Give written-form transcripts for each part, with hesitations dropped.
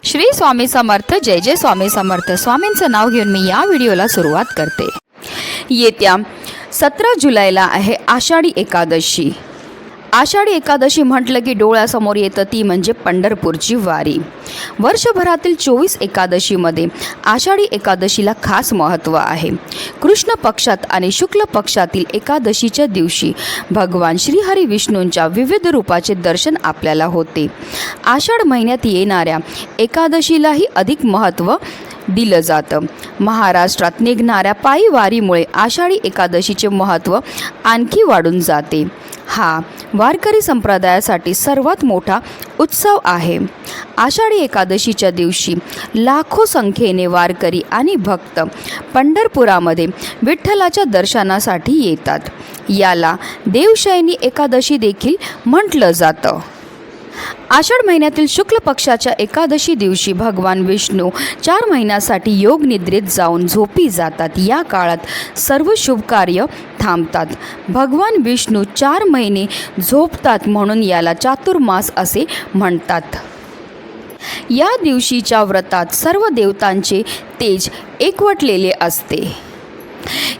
श्री स्वामी समर्थ. जय जय स्वामी समर्थ. स्वामींचं नाव घेऊन मी या व्हिडिओला सुरुवात करते. येत्या 17 जुलैला आहे आषाढी एकादशी. आषाढी एकादशी म्हटलं की डोळ्यासमोर येतं ती म्हणजे पंढरपूरची वारी. वर्षभरातील 24 एकादशीमध्ये आषाढी एकादशीला खास महत्त्व आहे. कृष्ण पक्षात आणि शुक्ल पक्षातील एकादशीच्या दिवशी भगवान श्रीहरी विष्णूंच्या विविध रूपाचे दर्शन आपल्याला होते. आषाढ महिन्यात येणाऱ्या एकादशीलाही अधिक महत्त्व दिलं जातं. महाराष्ट्रात निघणाऱ्या पायी वारीमुळे आषाढी एकादशीचे महत्त्व आणखी वाढून जाते. हा वारकरी संप्रदायासाठी सर्वात मोठा उत्सव आहे. आषाढी एकादशीच्या दिवशी लाखो संख्येने वारकरी आणि भक्त पंढरपुरामध्ये विठ्ठलाच्या दर्शनासाठी येतात. याला देवशयनी एकादशी देखील म्हटलं जातं. आषाढ महिन्यातील शुक्ल पक्षाच्या एकादशी दिवशी भगवान विष्णू 4 महिन्यासाठी योग निद्रेत जाऊन झोपी जातात. या काळात सर्व शुभ कार्य थांबतात. भगवान विष्णू 4 महिने झोपतात म्हणून याला चातुर्मास असे म्हणतात. या दिवशीच्या व्रतात सर्व देवतांचे तेज एकवटलेले असते.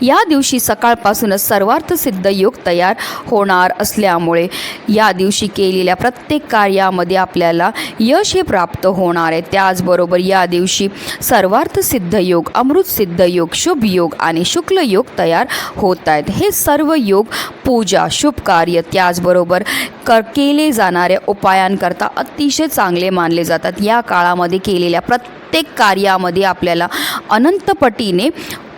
या दिवशी सकाळपासूनच सर्वार्थ सिद्ध योग तयार होणार असल्यामुळे या दिवशी केलेल्या प्रत्येक कार्यामध्ये आपल्याला यश हे प्राप्त होणार आहे. त्याचबरोबर या दिवशी सर्वार्थ सिद्ध योग, अमृत सिद्ध योग, शुभ योग आणि शुक्ल योग तयार होत आहेत. हे सर्व योग पूजा, शुभ कार्य त्याचबरोबर केले जाणाऱ्या उपायांकरता अतिशय चांगले मानले जातात. या काळामध्ये केलेल्या प्रत्येक कार्यामध्ये आपल्याला अनंतपटीने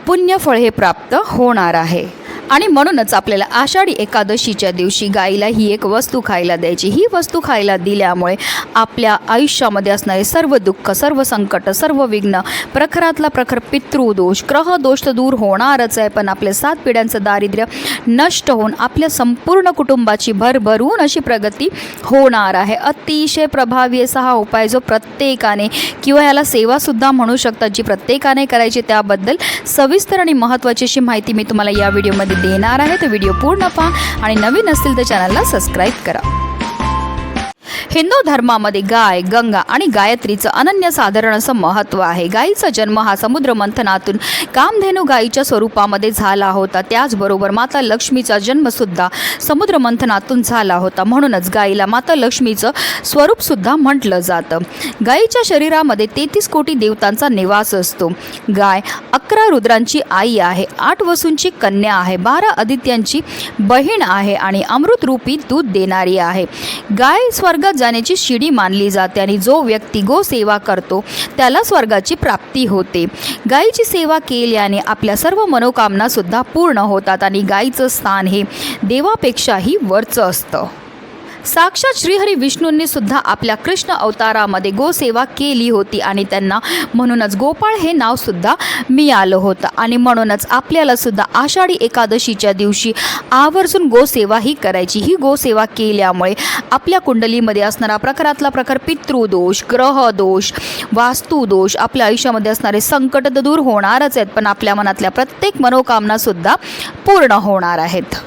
पुण्यफळ हे प्राप्त होणार आहे. आणि म्हणूनच आपल्याला आषाढी एकादशीच्या दिवशी गाईला ही एक वस्तू खायला द्यायची. ही वस्तू खायला दिल्यामुळे आपल्या आयुष्यामध्ये असणारे सर्व दुःख, सर्व संकट, सर्व विघ्न, प्रखरातला प्रखर पितृदोष, ग्रहदोष तर दूर होणारच आहे, पण आपल्या 7 पिढ्यांचं दारिद्र्य नष्ट होऊन आपल्या संपूर्ण कुटुंबाची भरभरून अशी प्रगती होणार आहे. अतिशय प्रभावी असा हा उपाय जो प्रत्येकाने किंवा याला सेवासुद्धा म्हणू शकतात जी प्रत्येकाने करायची, त्याबद्दल सविस्तर आणि महत्त्वाची अशी माहिती मी तुम्हाला या व्हिडिओमध्ये देणार आहे. तर व्हिडिओ पूर्ण पहा आणि नवीन असतील तर चॅनलला सबस्क्राईब करा. हिंदू धर्मामध्ये गाय, गंगा आणि गायत्रीचं अनन्यसाधारण असं महत्त्व आहे. गायीचा जन्म हा समुद्र मंथनातून कामधेनू गायीच्या स्वरूपामध्ये झाला होता. त्याचबरोबर माता लक्ष्मीचा जन्मसुद्धा समुद्र मंथनातून झाला होता. म्हणूनच गायीला माता लक्ष्मीचं स्वरूपसुद्धा म्हटलं जातं. गायीच्या शरीरामध्ये 33 कोटी देवतांचा निवास असतो. गाय 11 रुद्रांची आई आहे, 8 वसूंची कन्या आहे, 12 आदित्यांची बहीण आहे आणि अमृतरूपी दूध देणारी आहे. गाय स्वर्गात जाण्याची शिडी मानली जाते आणि जो व्यक्ती गोसेवा करतो त्याला स्वर्गाची प्राप्ती होते. गायीची सेवा केल्याने आपल्या सर्व मनोकामना सुद्धा पूर्ण होतात आणि गायीचं स्थान हे देवापेक्षाही वरचं असतं. साक्षात श्रीहरी विष्णूंनी सुद्धा आपल्या कृष्ण अवतारामध्ये गोसेवा केली होती आणि त्यांना म्हणूनच गोपाळ हे नाव सुद्धा मिळालं होतं. आणि म्हणूनच आपल्याला सुद्धा आषाढी एकादशीच्या दिवशी आवर्जून गोसेवा ही करायची. ही गोसेवा केल्यामुळे आपल्या कुंडलीमध्ये असणारा प्रखरातला प्रखर पितृदोष, ग्रहदोष, वास्तुदोष, आपल्या आयुष्यामध्ये असणारे संकट तर दूर होणारच आहेत, पण आपल्या मनातल्या प्रत्येक मनोकामनासुद्धा पूर्ण होणार आहेत.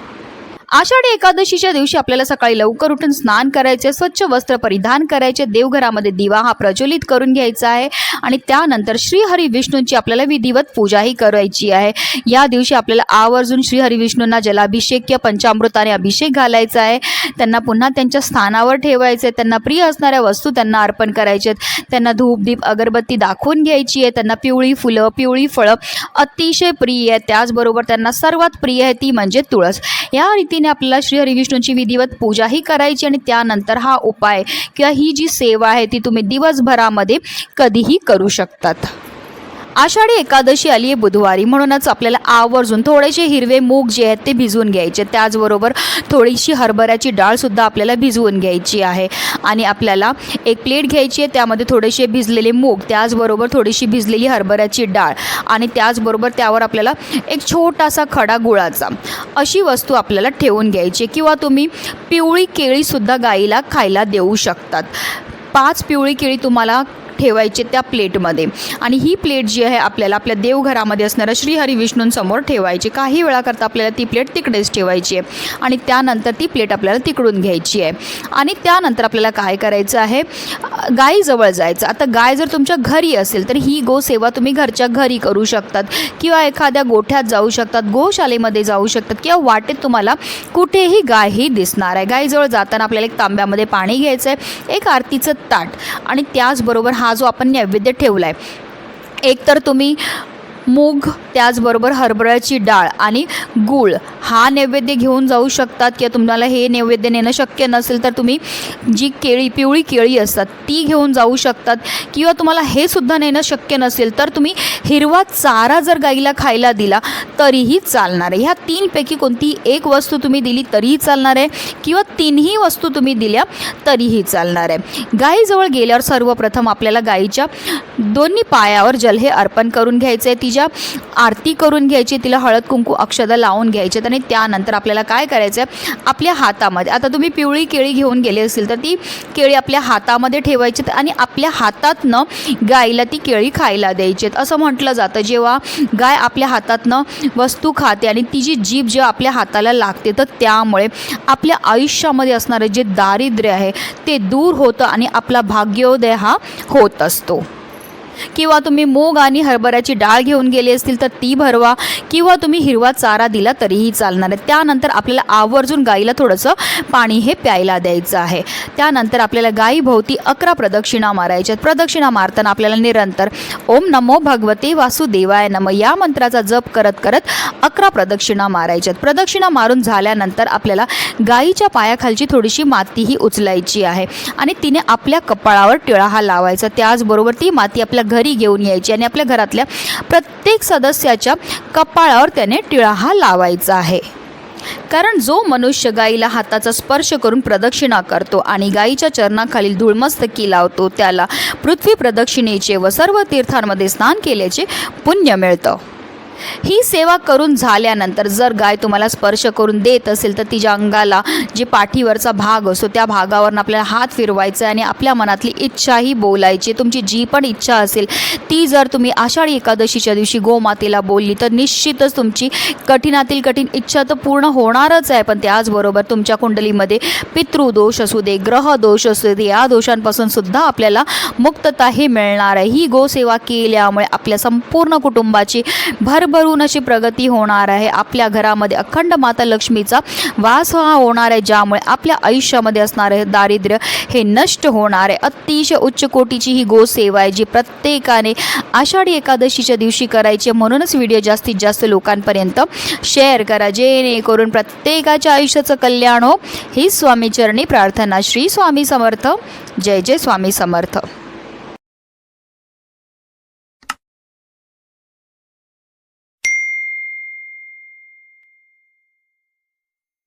आषाढी एकादशीच्या दिवशी आपल्याला सकाळी लवकर उठून स्नान करायचे, स्वच्छ वस्त्र परिधान करायचे, देवघरामध्ये दिवा हा प्रज्वलित करून घ्यायचा आहे आणि त्यानंतर श्रीहरी विष्णूंची आपल्याला विधिवत पूजाही करायची आहे. या दिवशी आपल्याला आवर्जून श्रीहरी विष्णूंना जलाभिषेक किंवा पंचामृताने अभिषेक घालायचा आहे. त्यांना पुन्हा त्यांच्या स्थानावर ठेवायचे, त्यांना प्रिय असणाऱ्या वस्तू त्यांना अर्पण करायचे, त्यांना धूप, दीप, अगरबत्ती दाखवून घ्यायची आहे. त्यांना पिवळी फुलं, पिवळी फळं अतिशय प्रिय आहे. त्याचबरोबर त्यांना सर्वात प्रिय आहे ती म्हणजे तुळस. या रीतीने आपल्याला श्रीहरी विष्णूंची विधिवत पूजाही करायची आणि त्यानंतर हा उपाय किंवा ही जी सेवा आहे ती तुम्ही दिवसभरामध्ये कधीही करू शकतात. आषाढी एकादशी आली आहे बुधवारी, म्हणूनच आपल्याला आवर्जून थोडेसे हिरवे मूग जे आहेत ते भिजवून घ्यायचे. त्याचबरोबर थोडीशी हरभऱ्याची डाळसुद्धा आपल्याला भिजवून घ्यायची आहे आणि आपल्याला एक प्लेट घ्यायची आहे. त्यामध्ये थोडेसे भिजलेले मूग, त्याचबरोबर थोडीशी भिजलेली हरभऱ्याची डाळ आणि त्याचबरोबर त्यावर आपल्याला एक छोटासा खडा गुळाचा अशी वस्तू आपल्याला ठेवून घ्यायची. किंवा तुम्ही पिवळी केळीसुद्धा गाईला खायला देऊ शकतात. 5 पिवळी केळी तुम्हाला ठेवायचे त्या प्लेटमध्ये आणि ही प्लेट जी आहे आपल्याला आपल्या देवघरामध्ये असणाऱ्या श्रीहरी विष्णूंसमोर ठेवायची. काही वेळाकरता आपल्याला ती प्लेट तिकडेच ठेवायची आहे आणि त्यानंतर ती प्लेट आपल्याला तिकडून घ्यायची आहे आणि त्यानंतर आपल्याला काय करायचं आहे, गाईजवळ जायचं. आता गाय जर तुमच्या घरी असेल तर ही गोसेवा तुम्ही घरच्या घरी करू शकतात किंवा एखाद्या गोठ्यात जाऊ शकतात, गोशालेमध्ये जाऊ शकतात किंवा वाटेत तुम्हाला कुठेही गाय ही दिसणार आहे. गाईजवळ जाताना आपल्याला एक तांब्यामध्ये पाणी घ्यायचं आहे, एक आरतीचं ताट आणि त्याचबरोबर हा जो आपण नैवेद्य ठेवला आहे, एक तर तुम्ही मूग, त्याचबरोबर हरभऱ्याची डाळ आणि गूळ हा नैवेद्य घेऊन जाऊ शकतात किंवा तुम्हाला हे नैवेद्य नेणं शक्य नसेल तर तुम्ही जी पिवळी केळी असतात ती घेऊन जाऊ शकतात किंवा तुम्हाला हे सुद्धा नेणं शक्य नसेल तर तुम्ही हिरवा चारा जर गाईला खायला दिला तरीही चालणार आहे. ह्या तीनपैकी कोणतीही एक वस्तू तुम्ही दिली तरीही चालणार आहे किंवा तिन्ही वस्तू तुम्ही दिल्या तरीही चालणार आहे. गाईजवळ गेल्यावर सर्वप्रथम आपल्याला गाईच्या दोन्ही पायावर जल हे अर्पण करून घ्यायचं आहे, तिच्या आरती करून घ्यायची, तिला हळद कुंकू अक्षदा लावून घ्यायचे आणि त्यानंतर आपल्याला काय करायचं आहे, आपल्या हातामध्ये आता तुम्ही पिवळी केळी घेऊन गेले असेल तर ती केळी आपल्या हातामध्ये ठेवायची आणि आपल्या हातातनं गाईला ती केळी खायला द्यायची. असं म्हटलं जातं जेव्हा गाय आपल्या हातातनं वस्तू खाते आणि तिची जीभ जेव्हा आपल्या हाताला लागते तर त्यामुळे आपल्या आयुष्यामध्ये असणारे जे दारिद्र्य आहे ते दूर होतं आणि आपला भाग्योदय हा होत असतो. किंवा तुम्ही मूग आणि हरभऱ्याची डाळ घेऊन गेले असतील तर ती भरवा किंवा तुम्ही हिरवा चारा दिला तरीही चालणार आहे. त्यानंतर आपल्याला आवर्जून गाईला थोडंसं पाणी हे प्यायला द्यायचं आहे. त्यानंतर आपल्याला गाईभोवती 11 प्रदक्षिणा मारायच्यात. प्रदक्षिणा मारताना आपल्याला निरंतर ओम नमो भगवते वासुदेवाय नमः या मंत्राचा जप करत करत 11 प्रदक्षिणा मारायच्यात. प्रदक्षिणा मारून झाल्यानंतर आपल्याला गाईच्या पायाखालची थोडीशी माती ही उचलायची आहे आणि तिने आपल्या कपाळावर टिळा हा लावायचा. त्याचबरोबर ती माती आपल्या घरी घेऊन यायची आणि आपल्या घरातल्या प्रत्येक सदस्याच्या कपाळावर त्याने टिळा हा लावायचा आहे. कारण जो मनुष्य गाईला हाताचा स्पर्श करून प्रदक्षिणा करतो आणि गाईच्या चरणाखालील धूळमस्तकी लावतो त्याला पृथ्वी प्रदक्षिणेचे व सर्व तीर्थांमध्ये स्नान केल्याचे पुण्य मिळतं. ही सेवा करून झाल्यानंतर जर गाय तुम्हाला स्पर्श करून देत असेल तर तिच्या अंगाला जे पाठीवरचा भाग असतो त्या भागावरून आपल्याला हात फिरवायचा आणि आपल्या मनातली इच्छाही बोलायची. तुमची जी पण इच्छा असेल ती जर तुम्ही आषाढी एकादशीच्या दिवशी गोमातेला बोलली तर निश्चितच तुमची कठीणातील कठीण इच्छा तर पूर्ण होणारच आहे. पण त्याचबरोबर तुमच्या कुंडलीमध्ये पितृदोष असू दे, ग्रह दोष असू दे, या दोषांपासून सुद्धा आपल्याला मुक्तता ही मिळणार आहे. ही गोसेवा केल्यामुळे आपल्या संपूर्ण कुटुंबाची भरभरून अशी प्रगती होणार आहे. आपल्या घरामध्ये अखंड माता लक्ष्मीचा वास हा होणार आहे, ज्यामुळे आपल्या आयुष्यामध्ये असणारे दारिद्र्य हे नष्ट होणार आहे. अतिशय उच्च कोटीची ही गोसेवा आहे जी प्रत्येकाने आषाढी एकादशीच्या दिवशी करायची. म्हणूनच व्हिडिओ जास्तीत जास्त लोकांपर्यंत शेअर करा जेणेकरून प्रत्येकाच्या आयुष्याचं कल्याण हो. ही स्वामीचरणी प्रार्थना. श्री स्वामी समर्थ. जय जय स्वामी समर्थ.